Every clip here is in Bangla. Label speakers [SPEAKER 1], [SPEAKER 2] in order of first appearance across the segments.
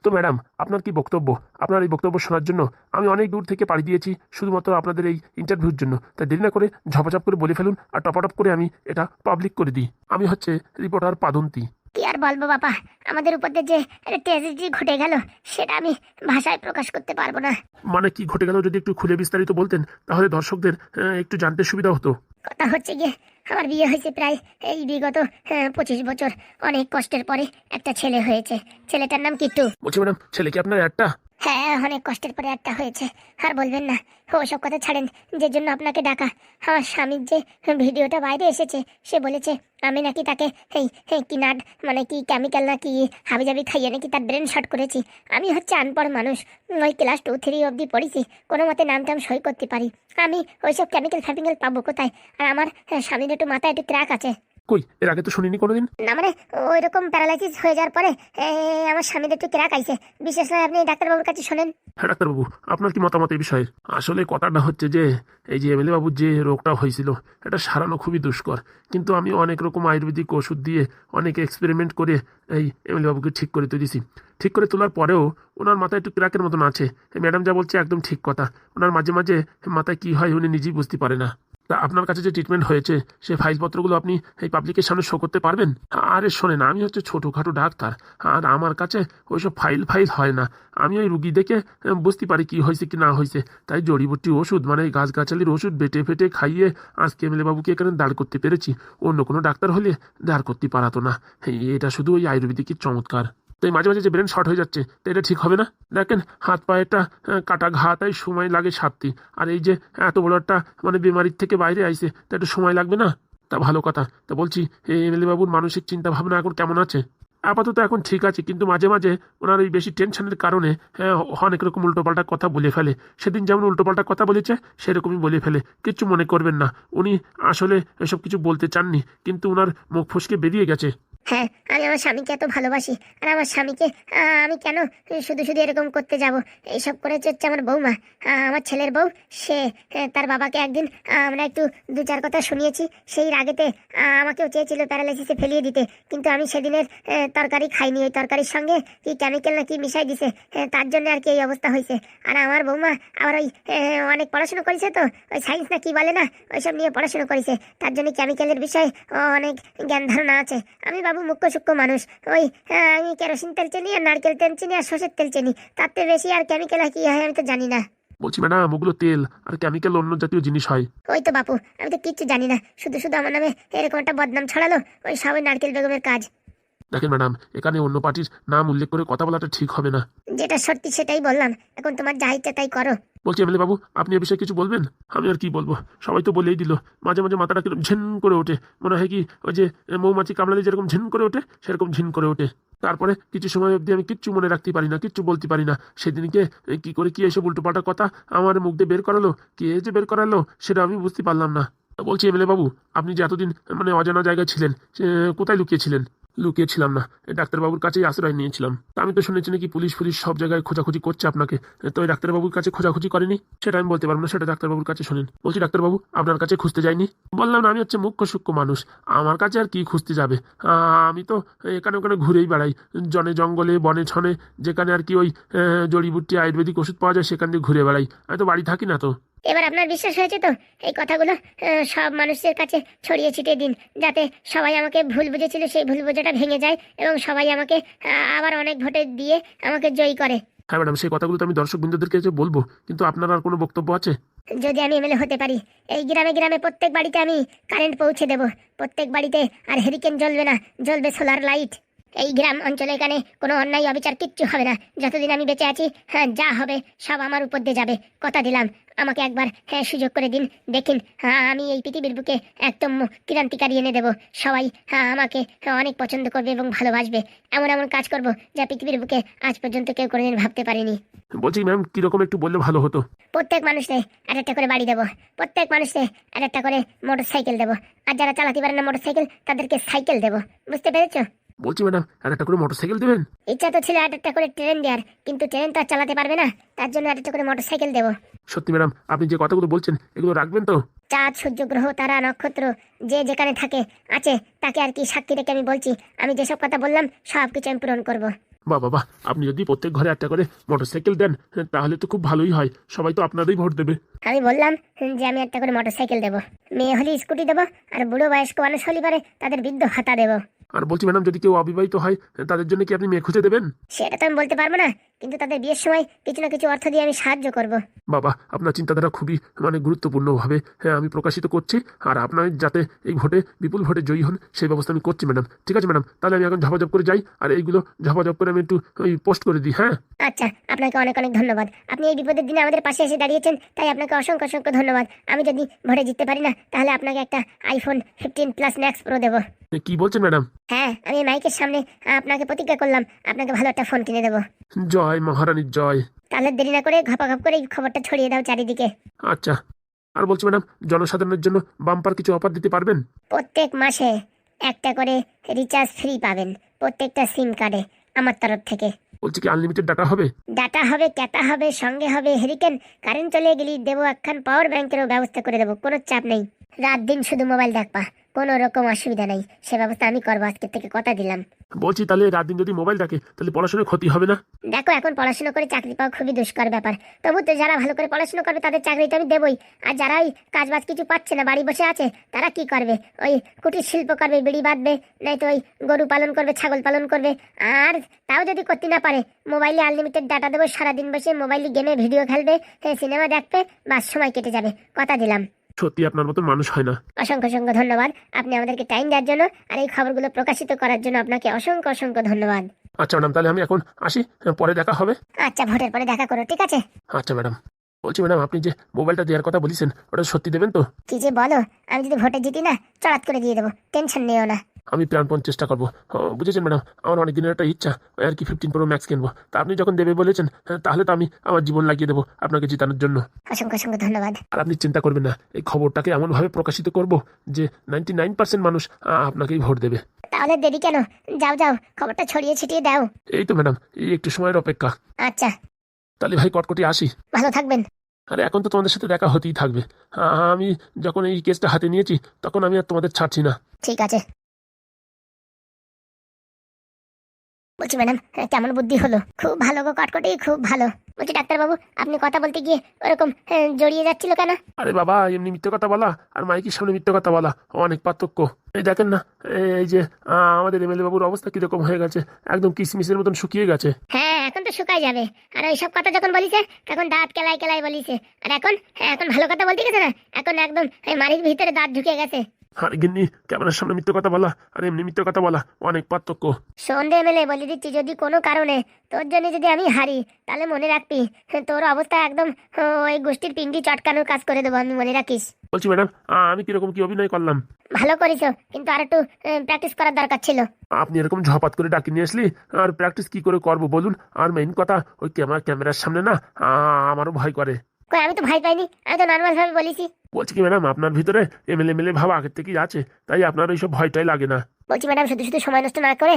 [SPEAKER 1] তো ম্যাডাম, আপনার কি বক্তব্য? আপনার এই বক্তব্য শোনার জন্য আমি অনেক দূর থেকে পাড়ি দিয়েছি শুধুমাত্র আপনাদের এই ইন্টারভিউর জন্য। তাই দেরি না করে ঝপাঝপ করে বলে ফেলুন আর টপাটপ করে আমি এটা পাবলিক করে দিই। আমি হচ্ছে রিপোর্টার পাদন্তী।
[SPEAKER 2] কি আর বলবো বাবা, আমাদের উপর দিয়ে যে একটা ট্র্যাজেডি ঘটে গেল সেটা আমি ভাষায় প্রকাশ করতে পারবো না।
[SPEAKER 1] মানে কি ঘটে গেল যদি একটু খুলে বিস্তারিত বলতেন তাহলে দর্শকদের একটু জানতে সুবিধা হতো।
[SPEAKER 2] কথা হচ্ছে গিয়ে আমার বিয়ে হয়েছে প্রায় এই বিগত 25 বছর। অনেক কষ্টের পরে একটা ছেলে হয়েছে। ছেলেটার নাম কিট্টু।
[SPEAKER 1] বলছি ম্যাডাম, ছেলে কি আপনার একটা?
[SPEAKER 2] হ্যাঁ, অনেক কষ্টের পরে একটা হয়েছে। আর বলবেন না, ওসব কথা ছাড়েন। যে জন্য আপনাকে ডাকা, আমার স্বামীর যে ভিডিওটা বাইরে এসেছে, সে বলেছে আমি নাকি তাকে এই কি নাট মানে কি কেমিক্যাল না কি হাবিজাবি খাইয়ে নাকি তার ব্রেন শর্ট করেছি। আমি হচ্ছে আনপড় মানুষ, ওই ক্লাস 2-3 অবধি পড়েছি, কোনো মতে নামটাম সই করতে পারি। আমি ওইসব কেমিক্যাল ফ্যামিক্যাল পাবো কোথায়? আর আমার স্বামীর একটু মাথায় একটু ক্র্যাক আছে।
[SPEAKER 1] কই, এর আগে তো শুনিনি কোনোদিন।
[SPEAKER 2] না মানে ওই রকম প্যারালাইসিস হয়ে যাওয়ার পরে আমার স্বামীর একটু ক্র্যাক আইছে। বিশেষ করে আপনি ডাক্তারবাবুর কাছে শোনেন।
[SPEAKER 1] হ্যাঁ ডাক্তারবাবু, আপনার কি মতামত এই বিষয়ে? আসলে কথাটা হচ্ছে যে এই যে এমএলএ বাবুর যে রোগটা হয়েছিল এটা সারানো খুবই দুষ্কর, কিন্তু আমি অনেক রকম আয়ুর্বেদিক ওষুধ দিয়ে অনেক এক্সপেরিমেন্ট করে এই এমএলএ বাবুকে ঠিক করে তুলেছি। ঠিক করে তোলার পরেও ওনার মাথায় একটু ক্র্যাকের মতন আছে। ম্যাডাম যা বলছে একদম ঠিক কথা। ওনার মাঝে মাঝে মাথায় কি হয় উনি নিজেই বুঝতে পারে না। তা আপনার কাছে যে ট্রিটমেন্ট হয়েছে সেই ফাইলপত্রগুলো আপনি এই পাবলিকের সামনে শো করতে পারবেন? আরে শোনেন, আমি হচ্ছে ছোটোখাটো ডাক্তার, আর আমার কাছে ওইসব ফাইল হয় না। আমি ওই রুগী দেখে বুঝতে পারি কি হয়েছে কি না হয়েছে। তাই জড়িবুটি ওষুধ মানে এই গাছগাছালির ওষুধ বেটে ফেটে খাইয়ে আজকে এমএলএ বাবুকে এখানে দাঁড় করতে পেরেছি। অন্য কোনো ডাক্তার হলে দাঁড় করতে পারাতো না। এটা শুধু ওই আয়ুর্বেদিকের চমৎকার। তাই মাঝে মাঝে যে ব্রেন শর্ট হয়ে যাচ্ছে, তো এটা ঠিক হবে না। দেখেন হাত পায়েটা কাটা ঘা, তাই সময় লাগে সারতে। আর এই যে এত বড় একটা মানে বিমারির থেকে বাইরে আইছে, তা একটু সময় লাগবে না? তা ভালো কথা। তা বলছি এই এমএলএ বাবুর মানসিক চিন্তা ভাবনা এখন কেমন আছে? আপাতত এখন ঠিক আছে, কিন্তু মাঝে মাঝে ওনার এই বেশি টেনশনের কারণে অনেক রকম উল্টোপাল্টা কথা বলে ফেলে। সেদিন যেমন উল্টোপাল্টা কথা বলেছে সেরকমই বলে ফেলে। কিচ্ছু মনে করবেন না, উনি আসলে এসব কিছু বলতে চাননি, কিন্তু ওনার মুখ ফসকে বেরিয়ে গেছে।
[SPEAKER 2] হ্যাঁ, আমি আমার স্বামীকে এত ভালোবাসি, আর আমার স্বামীকে আমি কেন শুধু শুধু এরকম করতে যাব? এইসব করেছে হচ্ছে আমার বৌমা, আমার ছেলের বউ। সে তার বাবাকে একদিন আমরা একটু 2-4 কথা শুনিয়েছি। সেই রাগেতে আমাকেও চেয়েছিল প্যারালাইসিসে ফেলিয়ে দিতে, কিন্তু আমি সেদিনের তরকারি খাইনি। ওই তরকারির সঙ্গে কি কেমিক্যাল না কি মিশাই দিছে, তার জন্য আর কি এই অবস্থা হয়েছে। আর আমার বৌমা আবার ওই অনেক পড়াশুনো করেছে, তো ওই সায়েন্স না কি বলে না, ওইসব নিয়ে পড়াশুনো করেছে। তার জন্য কেমিক্যালের বিষয়ে অনেক জ্ঞান ধারণা আছে। আমি বাবু মুখ্য সূক্ষ্ম মানুষ। ওই আমি কেরোসিন তেল চিনি আর নারকেল তেল চিনি আর সর্ষের তেল চিনি, তার থেকে বেশি আর কেমিক্যাল কি হয় আমি তো জানি না।
[SPEAKER 1] বলছি ম্যাডাম, ওগুলো তেল আর কেমিক্যাল অন্য জাতীয় জিনিস হয়।
[SPEAKER 2] ওই তো বাপু, আমি তো কিচ্ছু জানি না, শুধু শুধু আমার নামে এরকম একটা বদনাম ছড়ালো। ওই সবাই নারকেল বেগমের কাজ।
[SPEAKER 1] দেখেন ম্যাডাম, এখানে অন্য পার্টির নাম উল্লেখ করে কথা বলাটা ঠিক হবে না।
[SPEAKER 2] যেটা সত্যি সেটাই বললাম, এখন তোমার যা ইচ্ছা তাই করো।
[SPEAKER 1] বলছি এমএলএ বাবু, আপনি এ বিষয়ে কিছু বলবেন? আমি আর কি বলবো, সবাই তো বলেই দিল। মাঝে মাঝে মাথাটা কিরকম ঝিন করে ওঠে, মনে হয় কি ওই যে মৌমাছি কামড়ালে যেরকম ঝিন করে ওঠে সেরকম ঝিন করে ওঠে। তারপরে কিছু সময় অবধি আমি কিচ্ছু মনে রাখতে পারি না, কিচ্ছু বলতে পারি না। সেদিনকে কি করে কি এসব উল্টোপাল্টা কথা আমার মুখ দিয়ে বের করালো, কে যে বের করালো সেটা আমি বুঝতে পারলাম না। বলছি এমএলএ বাবু, আপনি যে এতদিন মানে অজানা জায়গায় ছিলেন, কোথায় লুকিয়েছিলেন? লুকিয়েছিলাম না, ডাক্তারবাবুর কাছেই আশ্রয় নিয়েছিলাম। তা আমি তো শুনেছি নাকি পুলিশ সব জায়গায় খোঁজাখুঁজি করছে আপনাকে। তো ওই ডাক্তারবাবুর কাছে খোঁজাখুঁজি করেনি? সেটা আমি বলতে পারবো না, সেটা ডাক্তারবাবুর কাছে শোনেন। বলছি ডাক্তারবাবু, আপনার কাছে খুঁজতে যায়নি? বললাম না, আমি হচ্ছে মুখ্য সূক্ষ্ম মানুষ, আমার কাছে আর কি খুঁজতে যাবে? আমি তো এখানে ওখানে ঘুরেই বেড়াই, জনে জঙ্গলে বনে ছনে, যেখানে আর কি ওই জড়িবুটি আয়ুর্বেদিক ওষুধ পাওয়া যায় সেখান দিয়ে ঘুরে বেড়াই। আমি তো বাড়ি থাকি না তো।
[SPEAKER 2] এবার আপনার বিশ্বাস হয়েছে তো? এই কথাগুলো সব মানুষের কাছে ছড়িয়ে ছিটিয়ে দিন, যাতে সবাই আমাকে ভুল বুঝেছিল সেই ভুল বোঝাটা ভেঙে যায় এবং সবাই আমাকে আবার অনেক ভোটে দিয়ে আমাকে জয়ী করে।
[SPEAKER 1] হ্যাঁ ম্যাডাম, সেই কথাগুলো তো আমি দর্শক বিন্দুদেরকে যে বলবো, কিন্তু আপনার আর কোনো বক্তব্য আছে?
[SPEAKER 2] যদি আমি এমএলএ হতে পারি, এই গ্রামে গ্রামে প্রত্যেক বাড়িতে আমি কারেন্ট পৌঁছে দেব। প্রত্যেক বাড়িতে আর হেরিকেন জ্বলবে না, জ্বলবে সোলার লাইট। এই গ্রাম অঞ্চলে এখানে কোনো অন্যায় অবিচার কিচ্ছু হবে না। যতদিন আমি বেঁচে আছি, হ্যাঁ, যা হবে সব আমার উপর দিয়ে যাবে। কথা দিলাম, আমাকে একবার সুযোগ করে দিন, দেখিন আমি এই পৃথিবীর বুকে একদম ক্রান্তিকারী এনে দেব। সবাই আমাকে অনেক পছন্দ করবে এবং ভালোবাসবে। এমন এমন কাজ করব যা পৃথিবীর বুকে আজ পর্যন্ত কেউ কোনোদিন ভাবতে পারেনি।
[SPEAKER 1] বলছি ম্যাম, কিরকম একটু বললে ভালো হতো।
[SPEAKER 2] প্রত্যেক মানুষে একটা করে বাড়ি দেবো, প্রত্যেক মানুষে একটা করে মোটর সাইকেল দেবো, আর যারা চালাতে পারে না মোটর সাইকেল তাদেরকে সাইকেল দেবো। বুঝতে পেরেছো?
[SPEAKER 1] বলছি ম্যাডাম, একটা করে মোটরসাইকেল দেবেন?
[SPEAKER 2] ইচ্ছা তো ছিল একটা করে ট্রেন দেওয়ার, কিন্তু ট্রেন তো আর চালাতে পারবে না, তার জন্য একটা করে মোটর সাইকেল দেবো।
[SPEAKER 1] সত্যি ম্যাডাম, আপনি যে কথাগুলো বলছেন এগুলো রাখবেন তো?
[SPEAKER 2] চাঁদ, সূর্য, গ্রহ, তারা, নক্ষত্র যে যেখানে থাকে আছে, তাকে আর কি সাক্ষী রেখে আমি বলছি, আমি যেসব কথা বললাম সব কিছু আমি পূরণ করবো।
[SPEAKER 1] বাহ বাবা, আপনি যদি প্রত্যেক ঘরে একটা করে মোটরসাইকেল দেন তাহলে তো খুব ভালোই হয়, সবাই তো আপনারই ভোট দেবে।
[SPEAKER 2] আমি বললাম যে আমি একটা করে মোটরসাইকেল দেবো, মেয়ে হলে স্কুটি দেবো, আর বুড়ো বয়স্ক মানুষ হলে পারে তাদের বৃদ্ধ ভাতা দেবো।
[SPEAKER 1] আর বলছি ম্যাডাম, যদি কেউ অবিবাহিত হয় তাদের জন্য কি আপনি মেয়ে খুঁজে দেবেন?
[SPEAKER 2] সেটা তো আমি বলতে পারবো না, কিন্তু তাদের বিয়ের সময় কিছু না কিছু অর্থ দিয়ে আমি সাহায্য করব।
[SPEAKER 1] বাবা, আপনার চিন্তাধারা খুবই গুরুত্বপূর্ণভাবে আমি প্রকাশিত করছি, আর আপনার যাতে এই ভোটে বিপুল ভোটে জয়ী হন সেই ব্যবস্থা আমি করছি ম্যাডাম। ঠিক আছে ম্যাডাম, তাহলে আমি এখন ঝপাঝপ করে যাই, আর এইগুলো ঝপাঝপ করে আমি একটু ওই পোস্ট করে দিই। হ্যাঁ
[SPEAKER 2] আচ্ছা, আপনাকে অনেক অনেক ধন্যবাদ। আপনি এই বিপদের দিনে আমাদের পাশে এসে দাঁড়িয়েছেন, তাই আপনাকে অসংখ্য অসংখ্য ধন্যবাদ। আমি যদি ভোটে জিততে পারি না, তাহলে আপনাকে একটা আইফোন 15 প্লাস ম্যাক্স প্রো দেবো।
[SPEAKER 1] কি বলছেন ম্যাডাম?
[SPEAKER 2] হ্যাঁ, আমি মাইকের সামনে আপনাকে প্রতিজ্ঞা করলাম, আপনাকে ভালো একটা ফোন কিনে দেবো।
[SPEAKER 1] জয় মহারানীর জয়।
[SPEAKER 2] তাহলে দেরি না করে ঘপাঘপ করে এই খবরটা ছড়িয়ে দাও চারিদিকে।
[SPEAKER 1] আচ্ছা, আর বলছি ম্যাডাম, জনসাধারণের জন্য বাম্পার কিছু অফার দিতে পারবেন?
[SPEAKER 2] প্রত্যেক মাসে একটা করে রিচার্জ ফ্রি পাবেন প্রত্যেকটা সিম কার্ডে আমার তরফ থেকে।
[SPEAKER 1] বলছি কি আনলিমিটেড ডাটা হবে?
[SPEAKER 2] ডাটা হবে, ক্যাটা হবে, সঙ্গে হবে হেরিকেন। কারেন্ট চলে গেলি দেবো একখান পাওয়ার ব্যাংকেরও ব্যবস্থা করে দেবো, কোনো চাপ নেই। রাত দিন শুধু মোবাইল দেখবা, কোনো রকম অসুবিধা নেই, সে ব্যবস্থা আমি করবো, আজকের থেকে কথা দিলাম।
[SPEAKER 1] বলছি তাহলে রাত দিন যদি মোবাইল দেখে তাহলে পড়াশোনার ক্ষতি হবে না?
[SPEAKER 2] দেখো, এখন পড়াশোনা করে চাকরি পাওয়া খুবই দুষ্কর ব্যাপার, তবু তো যারা ভালো করে পড়াশোনা করবে তাদের চাকরি তো আমি দেবই। আর যারা ওই কাজবাজ কিছু পাচ্ছে না, বাড়ি বসে আছে, তারা কি করবে? ওই কুটির শিল্প করবে, বিড়ি বাঁধবে, নয়তো ওই গরু পালন করবে, ছাগল পালন করবে। আর তাও যদি করতে না পারে, মোবাইলে আনলিমিটেড ডাটা দেবো, সারাদিন বসে মোবাইলে গেমে ভিডিও খেলবে, সিনেমা দেখবে, বাস সময় কেটে যাবে, কথা দিলাম।
[SPEAKER 1] সত্যি আপনার মতো মানুষ হয় না।
[SPEAKER 2] অসংখ্য অসংখ্য ধন্যবাদ আপনি আমাদেরকে টাইম দেওয়ার জন্য, আর এই খবরগুলো প্রকাশিত করার জন্য আপনাকে অসংখ্য অসংখ্য ধন্যবাদ।
[SPEAKER 1] আচ্ছা ম্যাডাম, তাহলে আমি এখন আসি, পরে দেখা হবে।
[SPEAKER 2] আচ্ছা, ভোটের পরে দেখা করো, ঠিক আছে?
[SPEAKER 1] আচ্ছা ম্যাডাম। বলছি ম্যাডাম, আপনি যে মোবাইলটা দেওয়ার কথা বলেছেন ওটা সত্যি দেবেন তো?
[SPEAKER 2] কি যে বলো, আমি যদি ভোটে জিতি না, চড়াত করে দিয়ে দেবো, টেনশন নিও না।
[SPEAKER 1] আমি প্রাণপণ চেষ্টা করবো। বুঝেছেন ম্যাডাম, আমার অনেক দিনের একটা ইচ্ছা ওই আর কি 15 প্রো ম্যাক্স কিনবো। তা আপনি যখন দেবে বলেছেন, তাহলে তো আমি আমার জীবন লাগিয়ে দেবো আপনাকে জিতানোর জন্য।
[SPEAKER 2] অসংখ্য অসংখ্য ধন্যবাদ।
[SPEAKER 1] আর আপনি চিন্তা করবেন না, এই খবরটাকে এমনভাবে প্রকাশিত করব যে 99% মানুষ আপনাকেই ভোট দেবে।
[SPEAKER 2] তাহলে দেরি কেন? যাও যাও, খবরটা ছড়িয়ে ছিটিয়ে দাও।
[SPEAKER 1] এই তো ম্যাডাম, এই একটু সময়ের অপেক্ষা।
[SPEAKER 2] আচ্ছা,
[SPEAKER 1] তাহলে ভাই কটকটি আসি।
[SPEAKER 2] ভালো থাকবেন।
[SPEAKER 1] আরে এখন তো তোমাদের সাথে দেখা হতেই থাকবে। আমি যখন এই কেসটা হাতে নিয়েছি তখন আমি আর তোমাদের ছাড়ছি না।
[SPEAKER 2] ঠিক আছে। বলছি ম্যাডাম, কেমন বুদ্ধি হলো? খুব ভালো গো কটকটি, খুব ভালো। বলছি ডাক্তারবাবু, আপনি কথা বলতে গিয়ে ওরকম জড়িয়ে যাচ্ছিল কেন?
[SPEAKER 1] আরে বাবা, এমনি মিথ্যে কথা বলা আর মাইকের সামনে মিথ্যে কথা বলা অনেক পার্থক্য। এই দেখেন না, এই যে আমাদের এমএলএ বাবুর অবস্থা কিরকম হয়ে গেছে, একদম কিসমিসের মতন শুকিয়ে গেছে।
[SPEAKER 2] হ্যাঁ, এখন তো শুকাই যাবে। আর ওইসব কথা যখন বলিছে তখন দাঁত কেলাই কেলাই বলিছে, আর এখন এখন ভালো কথা বলতে গেছে না, এখন একদম মাড়ির ভিতরে দাঁত ঢুকে গেছে।
[SPEAKER 1] আর গিন্নি, ক্যামেরার সামনে মিথ্যে কথা বলা আর এমনি মিথ্যে কথা বলা অনেক পার্থক্য।
[SPEAKER 2] সন্ধে এমএলএ বলে দিচ্ছি, যদি কোনো কারণে তোর জন্য যদি আমি হারি, তাহলে মনে রাখবি তোর অবস্থা একদম ওই গোষ্ঠীর পিন্ডি চটকানোর কাজ করে দেবো আমি, মনে রাখিস।
[SPEAKER 1] বলছি ম্যাডাম, আমি কিরকম কি অভিনয় করলাম?
[SPEAKER 2] ভালো করিস, কিন্তু আর একটু প্র্যাকটিস করার দরকার ছিল।
[SPEAKER 1] আপনি এরকম ঝপাত করে ডাকি নিয়ে আসলি, আর প্র্যাকটিস কি করে করবো বলুন? আর মেইন কথা, ওই ক্যামেরার সামনে না আমারও ভয় করে।
[SPEAKER 2] কই, আমি তো ভয় পাইনি, আমি তো নর্মাল ভাবে বলেছি।
[SPEAKER 1] বলছি কি ম্যাডাম, আপনার ভিতরে এমএলএ ভাব আগের থেকেই আছে, তাই আপনার ওইসব ভয়টাই লাগে না।
[SPEAKER 2] বলছি ম্যাডাম, শুধু শুধু সময় নষ্ট না করে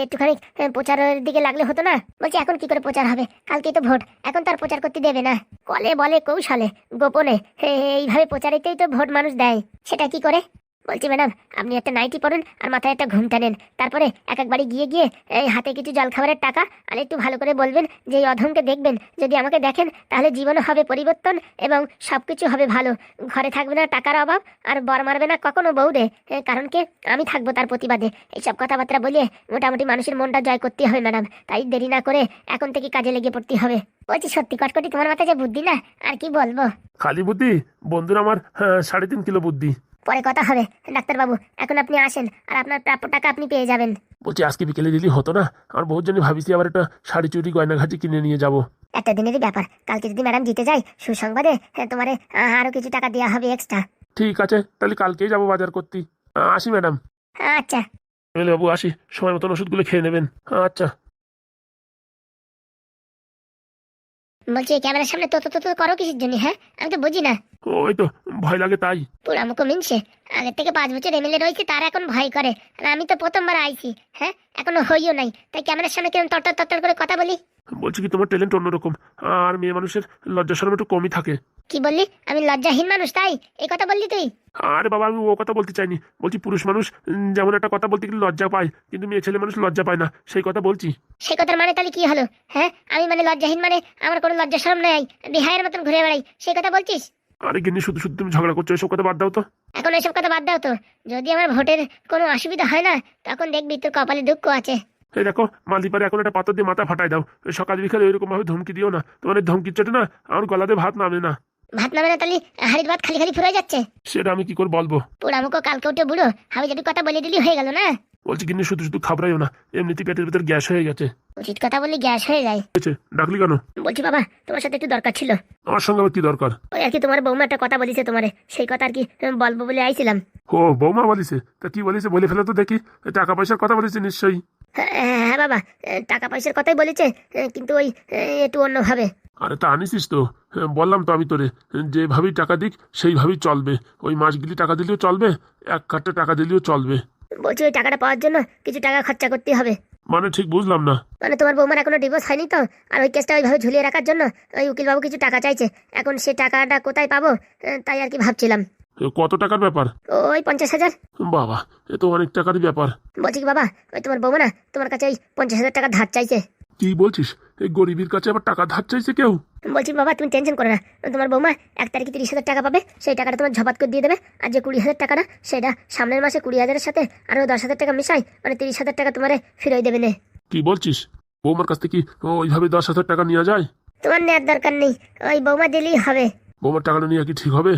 [SPEAKER 2] একটুখানি প্রচারের দিকে লাগলে হতো না? বলছি এখন কি করে প্রচার হবে? কালকেই তো ভোট, এখন তার প্রচার করতে দেবে না। কলে বলে কৌশলে গোপনে এইভাবে প্রচারিতেই তো ভোট মানুষ দেয়, সেটা কি করে? বলছি ম্যাডাম, আপনি একটা নাইটি পরুন আর মাথায় একটা ঘুমটা নেন, তারপরে এক এক বাড়ি গিয়ে গিয়ে এই হাতে কিছু জলখাবারের টাকা আর একটু ভালো করে বলবেন যে এই অধমকে দেখবেন, যদি আমাকে দেখেন তাহলে জীবনে হবে পরিবর্তন এবং সবকিছু হবে ভালো। ঘরে থাকবে না টাকার অভাব, আর বর মারবে না কখনো বউরে, কারণ কি আমি থাকবো তার প্রতিবাদে। এইসব কথাবার্তা বলিয়ে মোটামুটি মানুষের মনটা জয় করতে হবে ম্যাডাম, তাই দেরি না করে এখন থেকে কাজে লেগে পড়তে হবে। বলছি সত্যি কটকটি, তোমার মাথায় যে বুদ্ধি না, আর কি বলবো।
[SPEAKER 1] খালি বুদ্ধি বন্ধুর আমার 3.5 কিলো বুদ্ধি।
[SPEAKER 2] পরে কথা হবে ডাক্তারবাবু, এখন আপনি আসেন আর আপনার প্রাপ্য টাকা আপনি পেয়ে যাবেন।
[SPEAKER 1] বলছি আজকে বিকেলে দিলি হতো না? আমার বহুর জন্য ভাবিছি আবার একটা শাড়ি চুড়ি গয়নাঘাটি কিনে নিয়ে যাব।
[SPEAKER 2] একটা দিনেরই ব্যাপার, কালকে যদি ম্যাডাম জিতে যায় সুসংবাদে তোমারে আরো কিছু টাকা দেওয়া হবে এক্সট্রা।
[SPEAKER 1] ঠিক আছে, তাহলে কালকেই যাবো বাজার করতে। আসি ম্যাডাম।
[SPEAKER 2] আচ্ছা।
[SPEAKER 1] এমএলএ বাবু আসি, সময় মতন ওষুধগুলো খেয়ে নেবেন। আচ্ছা।
[SPEAKER 2] বলছি ক্যামেরার সামনে তো করো কিসের জন্য? হ্যাঁ, আমি তো বুঝি না।
[SPEAKER 1] ওই তো ভয় লাগে তাই।
[SPEAKER 2] পুরামুখো মিনছে, আগের থেকে 5 বছর এমএলএ রয়েছে, তার এখন ভয় করে। আর আমি তো প্রথমবার আইছি, হ্যাঁ, এখনো হইও নাই, তাই ক্যামেরার সামনে কেমন তরতর তরতর করে কথা বলি।
[SPEAKER 1] বলছি কি তোমার ট্যালেন্ট অন্যরকম, আর মেয়ে মানুষের লজ্জা শরম একটু কমই থাকে।
[SPEAKER 2] কি বললি? আমি লজ্জাহীন মানুষ তাই এই কথা বললি তুই?
[SPEAKER 1] আরে বাবা, আমি ও কথা বলতে চাইনি, বলছি পুরুষ মানুষ যেমন একটা কথা বলতে গেলে লজ্জা পায়, কিন্তু মেয়ে ছেলে মানুষ লজ্জা পায় না, সেই কথা বলছি।
[SPEAKER 2] সেই কথার মানে তাহলে কি হলো? হ্যাঁ, আমি মানে লজ্জাহীন মানে আমার কোনো লজ্জা শরম নেই, বিহায়ের মতন ঘুরে বেড়াই, সেই কথা বলছিস?
[SPEAKER 1] আরে গিন্নি, শুধু শুধু তুমি ঝগড়া করছো, এসব কথা বাদ দাও তো।
[SPEAKER 2] এখন এসব কথা বাদ দাও তো। যদি আমার ভোটের কোনো অসুবিধা হয় না, তখন দেখবি তোর কপালে দুঃখ আছে।
[SPEAKER 1] এই দেখো, মালদ্বীপারে এখন একটা পাথর দিয়ে মাথা ফাটাই দাও, ওই সকাল বিকালে ওইরকম ভাবে ধমকি দিও না, তোমার এই ধমকির চোটে না আমার গলাতে ভাত নামে না।
[SPEAKER 2] ভাত নামে না তাহলে হাড়ির ভাত খালি খালি ফুরে যাচ্ছে।
[SPEAKER 1] সেটা আমি কি করে বলবো?
[SPEAKER 2] পোড়ামুখো কালকে উঠে বুড়ো হাবি যাবি কথা বলে দিলি হয়ে গেল না?
[SPEAKER 1] বলছি গিন্নি, শুধু শুধু খাবড়াইও না, এমনিতে পেটের ভিতর গ্যাস হয়ে গেছে।
[SPEAKER 2] উচিত কথা বললি গ্যাস হয়ে যায়।
[SPEAKER 1] হয়েছে, ডাকলি কেন?
[SPEAKER 2] বলছি বাবা, তোমার সাথে একটু দরকার ছিল।
[SPEAKER 1] আমার সঙ্গে আবার কি দরকার?
[SPEAKER 2] ওই আর কি, তোমার বৌমা একটা কথা বলিছে তোমারে, সেই কথা আর কি বলবো বলে আইছিলাম।
[SPEAKER 1] ও বৌমা বলিছে? তা কি বলিছে বলে ফেলে তো দেখি। টাকা পয়সার কথা বলেছে নিশ্চয়ই।
[SPEAKER 2] হ্যাঁ হ্যাঁ বাবা, টাকা পয়সার কথাই বলেছে, কিন্তু ওই একটু অন্যভাবে।
[SPEAKER 1] আরে তা আনিসিস তো? বললাম তো আমি তোরে, যেভাবেই টাকা দিক সেইভাবেই চলবে। ওই মাসগুলি টাকা দিলেও চলবে, এক কাটটা টাকা দিলেও চলবে।
[SPEAKER 2] বলছি ওই টাকাটা পাওয়ার জন্য কিছু টাকা খরচা করতে হবে।
[SPEAKER 1] মানে ঠিক বুঝলাম না।
[SPEAKER 2] মানে তোমার বৌমার এখনো ডিভোর্স হয়নি তো, আর ওই কেসটা ওইভাবে ঝুলিয়ে রাখার জন্য ওই উকিলবাবু কিছু টাকা চাইছে। এখন সে টাকাটা কোথায় পাবো, তাই আর কি ভাবছিলাম।
[SPEAKER 1] কত টাকার ব্যাপার?
[SPEAKER 2] ওই 50,000।
[SPEAKER 1] বাবা, এ তো অনেক টাকারই ব্যাপার।
[SPEAKER 2] বলছি কি বাবা, ওই তোমার বৌমা না তোমার কাছে ওই 50,000 টাকা ধার চাইছে।
[SPEAKER 1] কি বলছিস? এই গরিবের কাছে আবার টাকা ধার চাইছে কেউ?
[SPEAKER 2] বলছি বাবা, তুমি টেনশন করো না, তোমার বৌমা 1 তারিখে 30,000 টাকা পাবে, সেই টাকাটা তোমার ঝপাত করে দিয়ে দেবে। আর যে 20,000 টাকা না, সেটা সামনের মাসে 20,000-এর সাথে আরো 10,000 টাকা মিশাই, মানে 30,000 টাকা তোমারে ফিরিয়ে দেবে নে।
[SPEAKER 1] কি বলছিস? বৌমার কাছ থেকে কি ওইভাবে 10,000 টাকা নেওয়া যায়?
[SPEAKER 2] তোমার নেওয়ার দরকার নেই, ওই বৌমা দিলেই হবে।
[SPEAKER 1] বৌমার টাকাটা নিয়ে কি ঠিক হবে?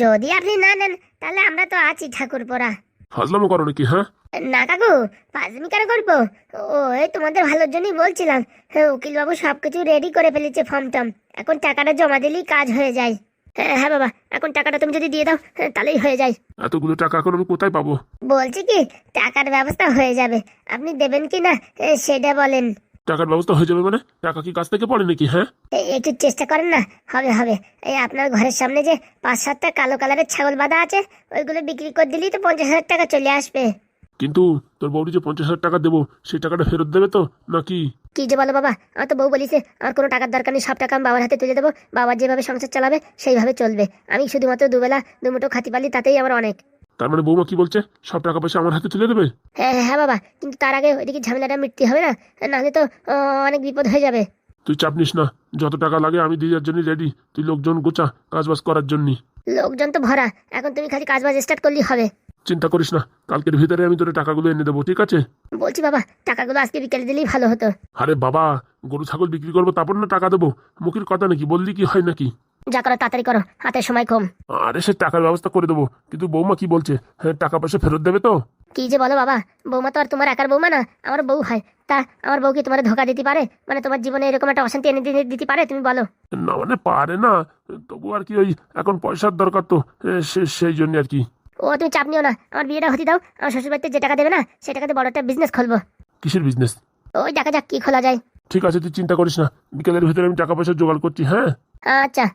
[SPEAKER 2] যদি আপনি না নেন তাহলে আমরা তো আছি ঠাকুর পরা।
[SPEAKER 1] ফাজলামো করো নাকি? হ্যাঁ
[SPEAKER 2] না কাকু, পাঁচমি কেন করবো? ওই তোমাদের ভালোর জন্যই বলছিলাম। হ্যাঁ, উকিলবাবু সবকিছু রেডি করে ফেলেছে, ফর্ম টম, এখন টাকাটা জমা দিলেই কাজ হয়ে যায়। হ্যাঁ হ্যাঁ বাবা, এখন টাকাটা তুমি যদি দিয়ে দাও তাহলেই হয়ে যায়।
[SPEAKER 1] এতগুলো টাকা এখন আমি কোথায় পাবো?
[SPEAKER 2] বলছি কি, টাকার ব্যবস্থা হয়ে যাবে, আপনি দেবেন কি না সেটা বলেন।
[SPEAKER 1] টাকার ব্যবস্থা হয়ে যাবে মানে? টাকা কি কাছ থেকে পড়ে নাকি? হ্যাঁ
[SPEAKER 2] একটু চেষ্টা করেন না, হবে হবে। এই আপনার ঘরের সামনে যে 5-7টা কালো কালারের ছাগল বাঁধা আছে, ওইগুলো বিক্রি করে দিলেই তো 50,000 টাকা চলে আসবে।
[SPEAKER 1] কিন্তু তোর বউটি যে 50,000 টাকা দেবো, সেই টাকাটা ফেরত দেবে তো নাকি?
[SPEAKER 2] কি যে বলো বাবা, আমার তো বউ বলিছে আমার কোনো টাকার দরকার নেই, সব টাকা আমি বাবার হাতে তুলে দেবো, বাবার যেভাবে সংসার চালাবে সেইভাবে চলবে। আমি শুধুমাত্র দুবেলা দুমুঠো খাতি পালি, তাতেই আমার অনেক।
[SPEAKER 1] তার মানে বৌমা কি বলছে, সব টাকা পয়সা আমার হাতে তুলে দেবে?
[SPEAKER 2] হ্যাঁ হ্যাঁ বাবা, কিন্তু তার আগে ওইদিকে ঝামেলাটা মিটতে হবে না, নাহলে তো অনেক বিপদ হয়ে যাবে।
[SPEAKER 1] তুই চাপ নিস না, যত টাকা লাগে আমি দেওয়ার জন্য রেডি। তুই লোকজন গোছা কাজবাজ করার জন্য।
[SPEAKER 2] লোকজন তো ভরা, এখন তুমি খালি কাজবাজ স্টার্ট করলেই হবে।
[SPEAKER 1] চিন্তা করিস না, কালকের ভিতরে আমি তোর টাকাগুলো এনে দেবো, ঠিক আছে?
[SPEAKER 2] বলছি বাবা, টাকাগুলো আজকে বিকেলে দিলেই ভালো হতো।
[SPEAKER 1] আরে বাবা, গরু ছাগল বিক্রি করবো তারপর না টাকা দেবো? মুখের কথা নাকি? বললি কি হয় নাকি?
[SPEAKER 2] যা করো তাড়াতাড়ি করো, হাতের সময় কম।
[SPEAKER 1] আরে সে টাকার ব্যবস্থা করে দেবো, কিন্তু বৌমা কি বলছে? হ্যাঁ, টাকা পয়সা ফেরত দেবে তো?
[SPEAKER 2] কি যে বলো বাবা, বৌমা তো আর তোমার একার বৌমা না, আমার বউ হয়। তা আমার বউ কি তোমার ধোকা দিতে পারে? মানে তোমার জীবনে এরকম একটা অশান্তি এনে দিতে পারে? তুমি বলো।
[SPEAKER 1] না মানে পারে না, তবু আর কি ওই এখন পয়সার দরকার তো, সেই জন্য আর কি।
[SPEAKER 2] ও তুমি চাপ নিও না, আমার বিয়েটা হতে দাও। আমার শ্বশুরবাড়িতে যে টাকা দেবে না, সে টাকাতে বড় একটা বিজনেস খুলবো।
[SPEAKER 1] কিসের বিজনেস?
[SPEAKER 2] ওই দেখা যাক কি খোলা যায়।
[SPEAKER 1] ঠিক আছে, তুই চিন্তা করিস না, বিকেলের ভিতরে আমি টাকা পয়সা জোগাড় করছি। হ্যাঁ
[SPEAKER 2] আচ্ছা।